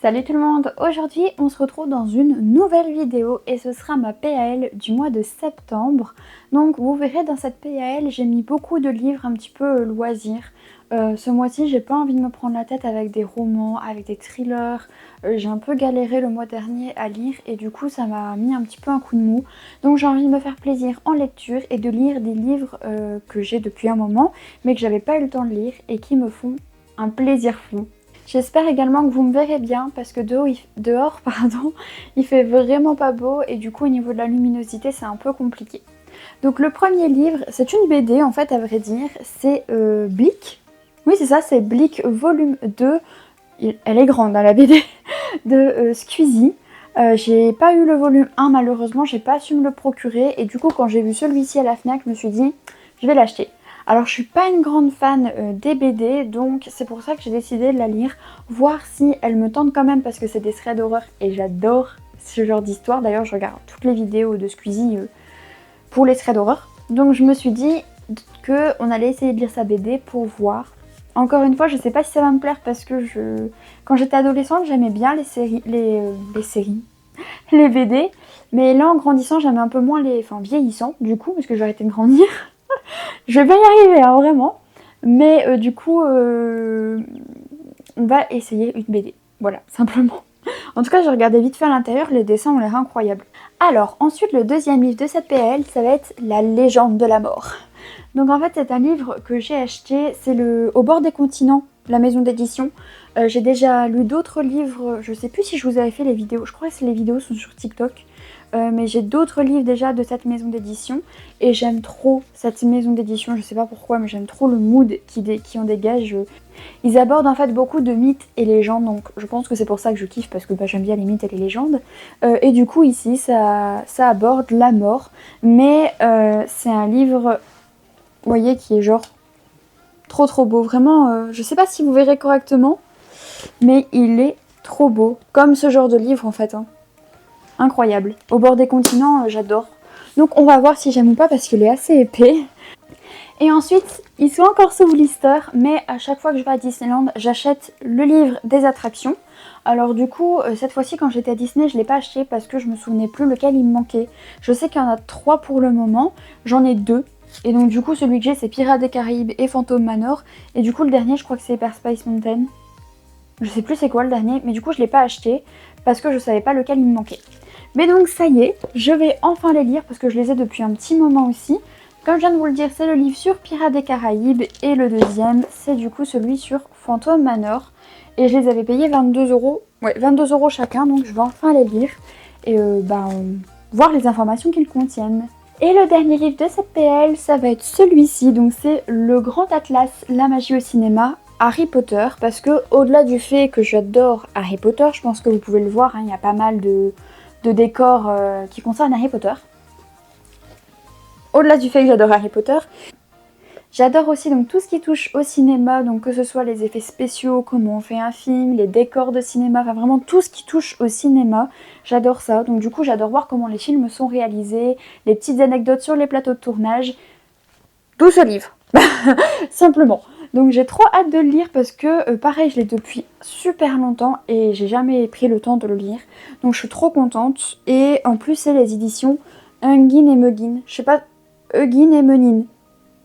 Salut tout le monde, aujourd'hui on se retrouve dans une nouvelle vidéo et ce sera ma PAL du mois de septembre. Donc vous verrez dans cette PAL j'ai mis beaucoup de livres un petit peu loisirs. Ce mois-ci j'ai pas envie de me prendre la tête avec des romans, avec des thrillers. J'ai un peu galéré le mois dernier à lire et du coup ça m'a mis un petit peu un coup de mou. Donc j'ai envie de me faire plaisir en lecture et de lire des livres que j'ai depuis un moment mais que j'avais pas eu le temps de lire et qui me font un plaisir fou. J'espère également que vous me verrez bien parce que dehors, il fait vraiment pas beau et du coup au niveau de la luminosité c'est un peu compliqué. Donc le premier livre, c'est une BD en fait à vrai dire, c'est Blick. Oui c'est ça, c'est Blick volume 2. Elle est grande hein, la BD de Squeezie. J'ai pas eu le volume 1 malheureusement, j'ai pas su me le procurer et du coup quand j'ai vu celui-ci à la FNAC je me suis dit je vais l'acheter. Alors je suis pas une grande fan des BD donc c'est pour ça que j'ai décidé de la lire, voir si elle me tente quand même parce que c'est des threads d'horreur et j'adore ce genre d'histoire. D'ailleurs je regarde toutes les vidéos de Squeezie pour les threads d'horreur. Donc je me suis dit qu'on allait essayer de lire sa BD pour voir. Encore une fois je sais pas si ça va me plaire parce que quand j'étais adolescente j'aimais bien les séries, les BD. Mais là en grandissant j'aimais un peu moins enfin vieillissant du coup parce que j'ai arrêté de grandir. Je vais pas y arriver, hein, vraiment. Mais du coup, on va essayer une BD. Voilà, simplement. En tout cas, j'ai regardé vite fait à l'intérieur, les dessins ont l'air incroyables. Alors, ensuite, le deuxième livre de cette PL, ça va être La légende de la mort. Donc en fait, c'est un livre que j'ai acheté, c'est Au bord des continents, la maison d'édition. J'ai déjà lu d'autres livres, je sais plus si je vous avais fait les vidéos, je crois que les vidéos sont sur TikTok. Mais j'ai d'autres livres déjà de cette maison d'édition et j'aime trop cette maison d'édition, je sais pas pourquoi mais j'aime trop le mood qui en dégage. Ils abordent en fait beaucoup de mythes et légendes donc je pense que c'est pour ça que je kiffe parce que j'aime bien les mythes et les légendes. Et du coup ici ça aborde la mort mais c'est un livre, vous voyez, qui est genre trop beau, vraiment je sais pas si vous verrez correctement mais il est trop beau, comme ce genre de livre en fait hein. Incroyable. Au bord des continents, j'adore. Donc on va voir si j'aime ou pas parce qu'il est assez épais. Et ensuite, ils sont encore sous blister, mais à chaque fois que je vais à Disneyland, j'achète le livre des attractions. Alors du coup, cette fois-ci quand j'étais à Disney, je ne l'ai pas acheté parce que je me souvenais plus lequel il me manquait. Je sais qu'il y en a 3 pour le moment, j'en ai 2. Et donc du coup, celui que j'ai c'est Pirates des Caraïbes et Phantom Manor. Et du coup, le dernier, je crois que c'est Hyper Spice Mountain. Je sais plus c'est quoi le dernier, mais du coup, je ne l'ai pas acheté parce que je savais pas lequel il me manquait. Mais donc ça y est, je vais enfin les lire parce que je les ai depuis un petit moment aussi. Comme je viens de vous le dire, c'est le livre sur Pirates des Caraïbes et le deuxième, c'est du coup celui sur Phantom Manor. Et je les avais payés 22 €. Ouais, 22 € chacun, donc je vais enfin les lire et voir les informations qu'ils contiennent. Et le dernier livre de cette PL, ça va être celui-ci, donc c'est Le Grand Atlas, la magie au cinéma, Harry Potter, parce que au-delà du fait que j'adore Harry Potter, je pense que vous pouvez le voir, hein, il y a pas mal de décors qui concernent Harry Potter. Au-delà du fait que j'adore Harry Potter, j'adore aussi donc tout ce qui touche au cinéma, donc que ce soit les effets spéciaux, comment on fait un film, les décors de cinéma, enfin vraiment tout ce qui touche au cinéma, j'adore ça. Donc du coup j'adore voir comment les films sont réalisés, les petites anecdotes sur les plateaux de tournage, tout ce livre, simplement. Donc j'ai trop hâte de le lire parce que pareil je l'ai depuis super longtemps et j'ai jamais pris le temps de le lire. Donc je suis trop contente et en plus c'est les éditions Hungin et Muggin. Je sais pas, Hugin et Munin.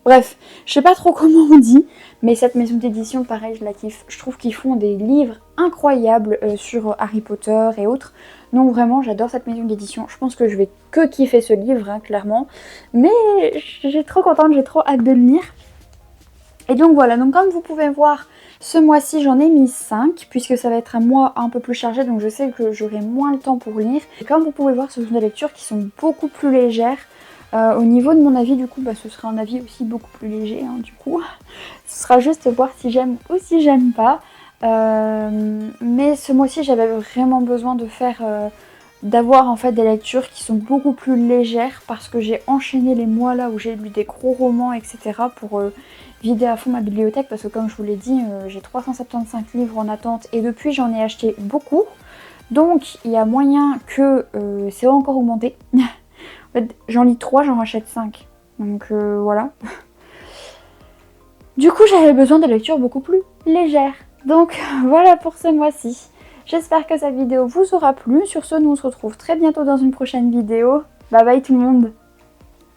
Bref, je sais pas trop comment on dit, mais cette maison d'édition pareil je la kiffe. Je trouve qu'ils font des livres incroyables sur Harry Potter et autres. Donc vraiment j'adore cette maison d'édition. Je pense que je vais que kiffer ce livre hein, clairement. Mais j'ai trop contente, j'ai trop hâte de le lire. Et donc voilà, donc comme vous pouvez voir, ce mois-ci j'en ai mis 5 puisque ça va être un mois un peu plus chargé donc je sais que j'aurai moins le temps pour lire. Et comme vous pouvez voir, ce sont des lectures qui sont beaucoup plus légères. Au niveau de mon avis du coup, ce sera un avis aussi beaucoup plus léger hein, du coup. Ce sera juste voir si j'aime ou si j'aime pas. Mais ce mois-ci j'avais vraiment besoin de faire... d'avoir en fait des lectures qui sont beaucoup plus légères parce que j'ai enchaîné les mois là où j'ai lu des gros romans etc. pour vider à fond ma bibliothèque parce que comme je vous l'ai dit j'ai 375 livres en attente et depuis j'en ai acheté beaucoup donc il y a moyen que c'est encore augmenté. En fait j'en lis 3, j'en rachète 5 donc voilà. Du coup j'avais besoin de lectures beaucoup plus légères donc voilà pour ce mois-ci. J'espère que cette vidéo vous aura plu. Sur ce, nous on se retrouve très bientôt dans une prochaine vidéo. Bye bye tout le monde!